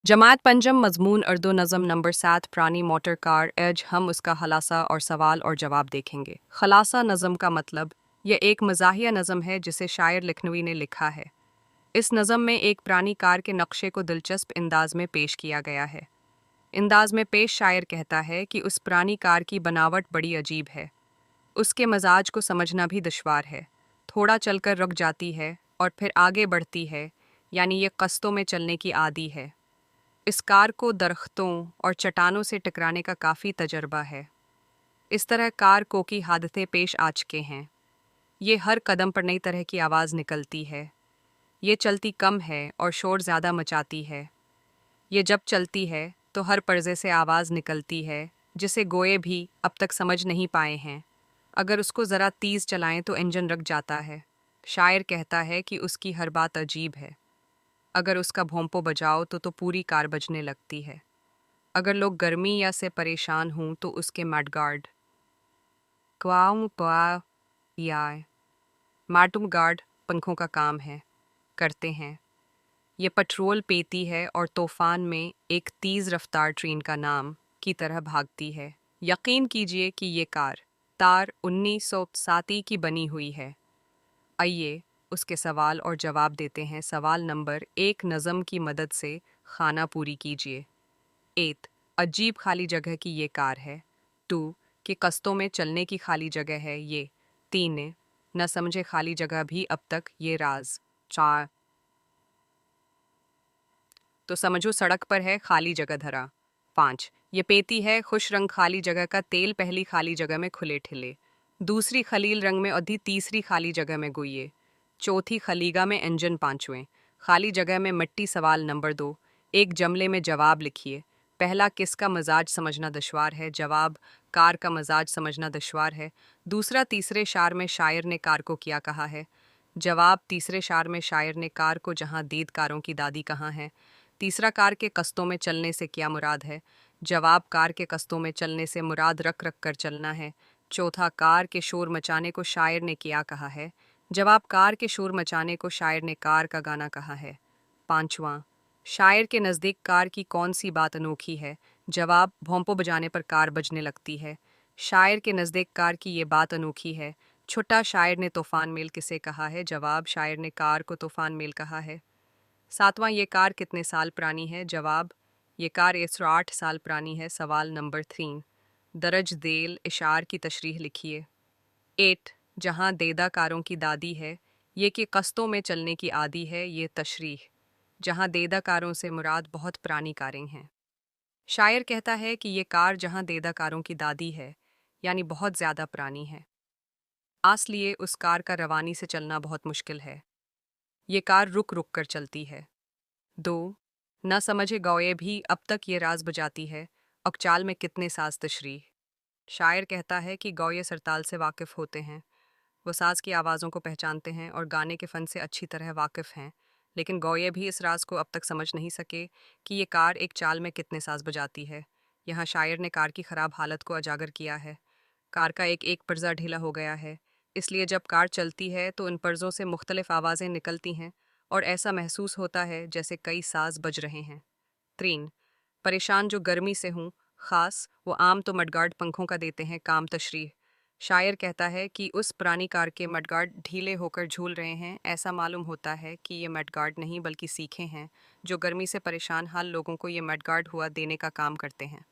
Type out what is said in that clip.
जमात पंजम मजमून उर्दू नज़म नंबर 7 पुरानी मोटर कार एज हम उसका खलासा और सवाल और जवाब देखेंगे। खलासा नज़म का मतलब यह एक मज़ाहिया नज़म है जिसे शायर लखनवी ने लिखा है। इस नज़म में एक पुरानी कार के नक्शे को दिलचस्प अंदाज में पेश किया गया है। अंदाज में पेश शायर कहता है कि उस पुरानी कार की बनावट बड़ी अजीब है। उसके मजाज को समझना भी दुश्वार है। थोड़ा चलकर रुक जाती है और फिर आगे बढ़ती है, यानी ये कस्तों में चलने की आदी है। इस कार को दरख्तों और चट्टानों से टकराने का काफ़ी तजर्बा है। इस तरह कार को की हादसे पेश आ चुके हैं। ये हर कदम पर नई तरह की आवाज़ निकलती है। ये चलती कम है और शोर ज़्यादा मचाती है। ये जब चलती है तो हर पर्दे से आवाज़ निकलती है जिसे गोए भी अब तक समझ नहीं पाए हैं। अगर उसको ज़रा तेज़ चलाएं तो इंजन रुक जाता है। शायर कहता है कि उसकी हर बात अजीब है। अगर उसका भोंपो बजाओ तो पूरी कार बजने लगती है। अगर लोग गर्मी या से परेशान हों तो उसके मडगार्ड क्वाऊं प्वा या मार्टुम गार्ड पंखों का काम है करते हैं। ये पेट्रोल पीती है और तूफान में एक तेज़ रफ्तार ट्रेन का नाम की तरह भागती है। यकीन कीजिए कि ये कार तार 1907 की बनी हुई है। आइए उसके सवाल और जवाब देते हैं। सवाल नंबर 1 नज़म की मदद से खाना पूरी कीजिए। 8 अजीब खाली जगह की ये कार है। 2 कि कस्तों में चलने की खाली जगह है ये। 3 न समझे खाली जगह भी अब तक ये राज। 4 तो समझो सड़क पर है खाली जगह धरा। 5 ये पेती है खुश रंग खाली जगह का तेल पहली खाली जगह में खुले ठिले, दूसरी खलील रंग में अधी तीसरी खाली जगह में गुइये, चौथी खलीगा में इंजन पांचवें खाली जगह में मिट्टी। सवाल नंबर 2 एक जमले में जवाब लिखिए। पहला किसका मजाज समझना दुश्वार है। जवाब कार का मजाज समझना दुश्वार है। दूसरा तीसरे शार में शायर ने कार को क्या कहा है। जवाब तीसरे शार में शायर ने कार को जहां दीद कारों की दादी कहाँ है। तीसरा कार के कस्तों में चलने से क्या मुराद है। जवाब कार के कस्तों में चलने से मुराद रख रख कर चलना है। चौथा कार के शोर मचाने को शायर ने क्या कहा है। जवाब कार के शोर मचाने को शायर ने कार का गाना कहा है। पांचवा शायर के नज़दीक कार की कौन सी बात अनोखी है। जवाब भोंपो बजाने पर कार बजने लगती है। शायर के नज़दीक कार की ये बात अनोखी है। छुट्टा शायर ने तूफान मेल किसे कहा है। जवाब शायर ने कार को तूफान मेल कहा है। सातवां ये कार कितने साल पुरानी है। जवाब ये कार 108 साल पुरानी है। सवाल नंबर 3 दरज देल इशार की तशरीह लिखिए। 8 जहां देदा कारों की दादी है ये कि कस्तों में चलने की आदी है ये तशरीह। जहां देदा कारों से मुराद बहुत पुरानी कारें हैं। शायर कहता है कि ये कार जहां देदा कारों की दादी है यानी बहुत ज़्यादा पुरानी है। आस लिए उस कार का रवानी से चलना बहुत मुश्किल है। ये कार रुक रुक कर चलती है। 2 न समझे गौए भी अब तक ये राज बजाती है। अकचाल में कितने साज तशरीह। शायर कहता है कि गौए सरताल से वाकिफ़ होते हैं। वो साज की आवाज़ों को पहचानते हैं और गाने के फ़न से अच्छी तरह वाकिफ़ हैं। लेकिन गौए भी इस राज को अब तक समझ नहीं सके कि ये कार एक चाल में कितने साज बजाती है। यहाँ शायर ने कार की ख़राब हालत को उजागर किया है। कार का एक एक पर्जा ढीला हो गया है, इसलिए जब कार चलती है तो इन पर्जों से मुख्तलिफ आवाज़ें निकलती हैं और ऐसा महसूस होता है जैसे कई साज बज रहे हैं। 3 परेशान जो गर्मी से हूँ ख़ास वो आम तो मडगार्ड पंखों का देते हैं काम। तशरीह शायर कहता है कि उस पुरानी कार के मडगार्ड ढीले होकर झूल रहे हैं। ऐसा मालूम होता है कि ये मडगार्ड नहीं बल्कि सीखे हैं जो गर्मी से परेशान हाल लोगों को ये मडगार्ड हुआ देने का काम करते हैं।